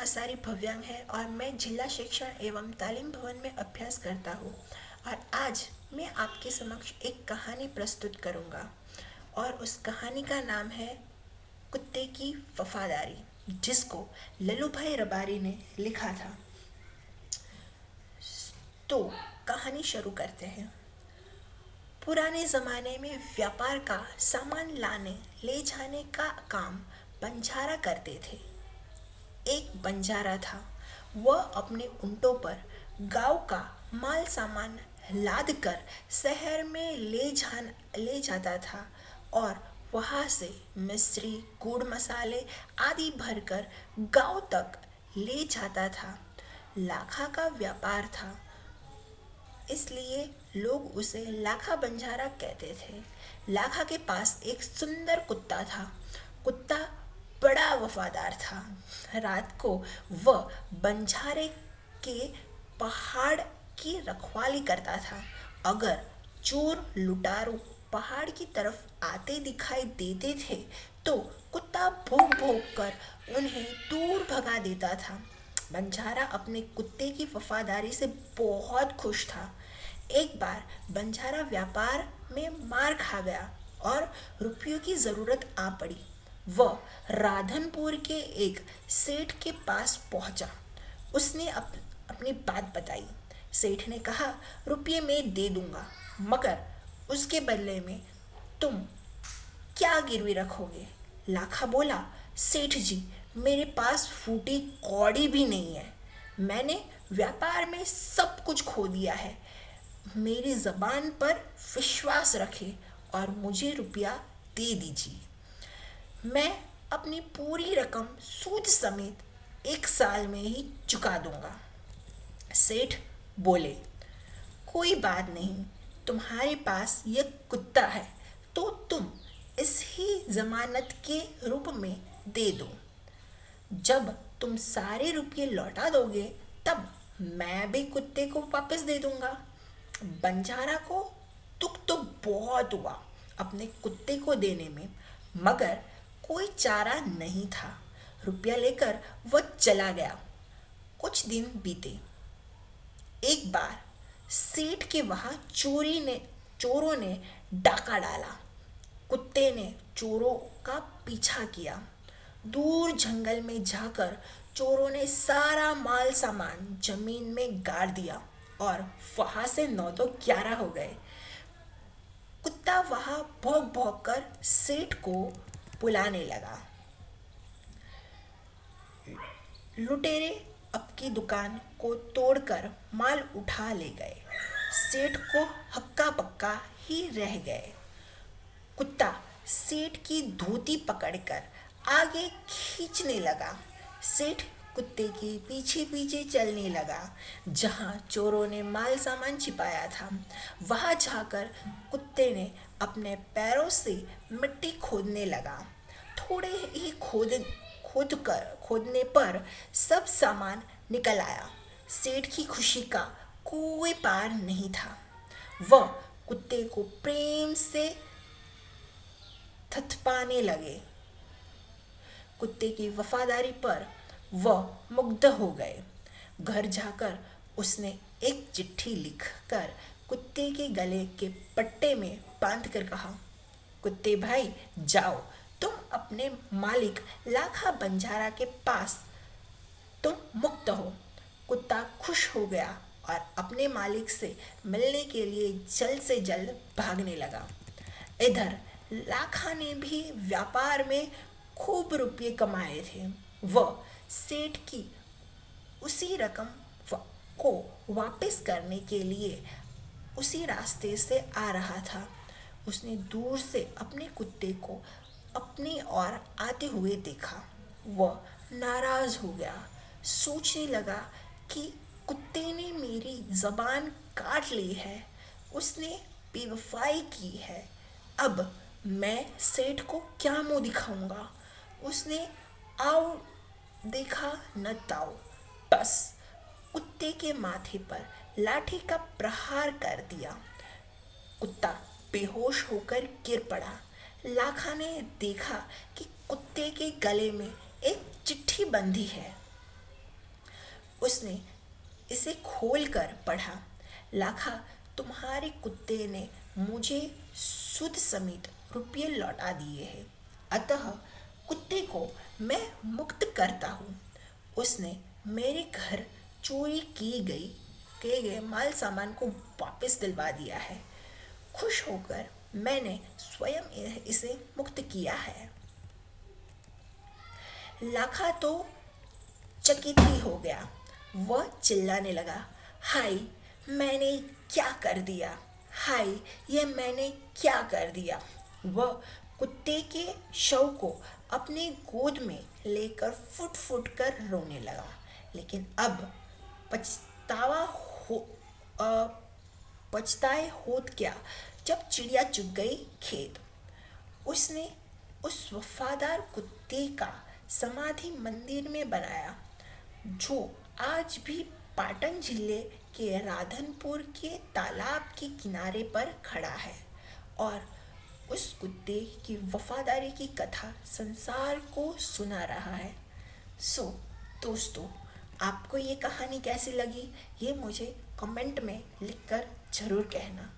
असारी भव्यांग है और मैं जिला शिक्षण एवं तालीम भवन में अभ्यास करता हूँ। और आज मैं आपके समक्ष एक कहानी प्रस्तुत करूँगा और उस कहानी का नाम है कुत्ते की वफादारी, जिसको लल्लू भाई रबारी ने लिखा था। तो कहानी शुरू करते हैं। पुराने ज़माने में व्यापार का सामान लाने ले जाने का काम बंजारा करते थे। एक बंजारा था। वह अपने ऊँटों पर गांव का माल सामान लाद कर शहर में ले जाता था और वहाँ से मिश्री, गुड़, मसाले आदि भरकर गांव तक ले जाता था। लाखा का व्यापार था, इसलिए लोग उसे लाखा बंजारा कहते थे। लाखा के पास एक सुंदर कुत्ता था। कुत्ता बड़ा वफादार था। रात को वह बंजारे के पहाड़ की रखवाली करता था। अगर चोर लुटारू पहाड़ की तरफ आते दिखाई देते थे तो कुत्ता भौंक भौंक कर उन्हें दूर भगा देता था। बंजारा अपने कुत्ते की वफादारी से बहुत खुश था। एक बार बंजारा व्यापार में मार खा गया और रुपयों की ज़रूरत आ पड़ी। वह राधनपुर के एक सेठ के पास पहुंचा। उसने अपनी बात बताई। सेठ ने कहा, रुपये मैं दे दूंगा, मगर उसके बदले में तुम क्या गिरवी रखोगे? लाखा बोला, सेठ जी, मेरे पास फूटी कौड़ी भी नहीं है। मैंने व्यापार में सब कुछ खो दिया है। मेरी जबान पर विश्वास रखें और मुझे रुपया दे दीजिए। मैं अपनी पूरी रकम सूद समेत 1 साल में ही चुका दूंगा। सेठ बोले, कोई बात नहीं, तुम्हारे पास ये कुत्ता है तो तुम इस ही जमानत के रूप में दे दो। जब तुम सारे रुपये लौटा दोगे तब मैं भी कुत्ते को वापस दे दूंगा। बंजारा को दुख तो बहुत हुआ अपने कुत्ते को देने में, मगर कोई चारा नहीं था। रुपया लेकर वह चला गया। कुछ दिन बीते। एक बार सेठ के वहां चोरों ने डाका डाला। कुत्ते ने चोरों का पीछा किया। दूर जंगल में जाकर चोरों ने सारा माल सामान जमीन में गाड़ दिया और वहां से 9 तो 11 हो गए। कुत्ता वहां भौंक भौंक कर सेठ को बुलाने लगा। लुटेरे अपनी दुकान को तोड़कर माल उठा ले गए। सेठ को हक्का पक्का ही रह गए। कुत्ता सेठ की धोती पकड़कर आगे खींचने लगा। सेठ कुत्ते के पीछे पीछे चलने लगा। जहां चोरों ने माल सामान छिपाया था, वहां जाकर कुत्ते ने अपने पैरों से मिट्टी खोदने लगा। थोड़े ही खोदने पर सब सामान निकल आया। सेठ की खुशी का कोई पार नहीं था। वह कुत्ते को प्रेम से थपथपाने लगे। कुत्ते की वफादारी पर वह मुग्ध हो गए। घर जाकर उसने एक चिट्ठी लिखकर कुत्ते के गले के पट्टे में बांध कर कहा, कुत्ते भाई जाओ, तुम अपने मालिक लाखा बंजारा के पास तुम मुक्त हो। कुत्ता खुश हो गया और अपने मालिक से मिलने के लिए जल्द से जल्द भागने लगा। इधर लाखा ने भी व्यापार में खूब रुपये कमाए थे। वह सेठ की उसी रकम को वापस करने के लिए उसी रास्ते से आ रहा था। उसने दूर से अपने कुत्ते को अपनी ओर आते हुए देखा। वह नाराज हो गया। सोचने लगा कि कुत्ते ने मेरी जबान काट ली है, उसने बेवफाई की है। अब मैं सेठ को क्या मुंह दिखाऊंगा? उसने आओ देखा न ताओ, बस कुत्ते के माथे पर लाठी का प्रहार कर दिया। कुत्ता बेहोश होकर गिर पड़ा। लाखा ने देखा कि कुत्ते के गले में एक चिट्ठी बंधी है। उसने इसे खोलकर पढ़ा। लाखा, तुम्हारे कुत्ते ने मुझे सुद समेत रुपये लौटा दिए हैं, अतः कुत्ते को मैं मुक्त करता हूँ। उसने मेरे घर चोरी किए गए माल सामान को वापस दिलवा दिया है। खुश होकर मैंने स्वयं इसे मुक्त किया है। लाखा तो चकित ही हो गया। वह चिल्लाने लगा, हाय, मैंने क्या कर दिया, हाय, ये मैंने क्या कर दिया। वह कुत्ते के शव को अपने गोद में लेकर फुट फुट कर रोने लगा। लेकिन अब पछतावा हो अ, पछताए होत क्या, जब चिड़िया चुग गई खेत। उसने उस वफादार कुत्ते का समाधि मंदिर में बनाया, जो आज भी पाटन जिले के राधनपुर के तालाब के किनारे पर खड़ा है और उस कुत्ते की वफादारी की कथा संसार को सुना रहा है। सो दोस्तों, आपको ये कहानी कैसी लगी, ये मुझे कमेंट में लिखकर ज़रूर कहना।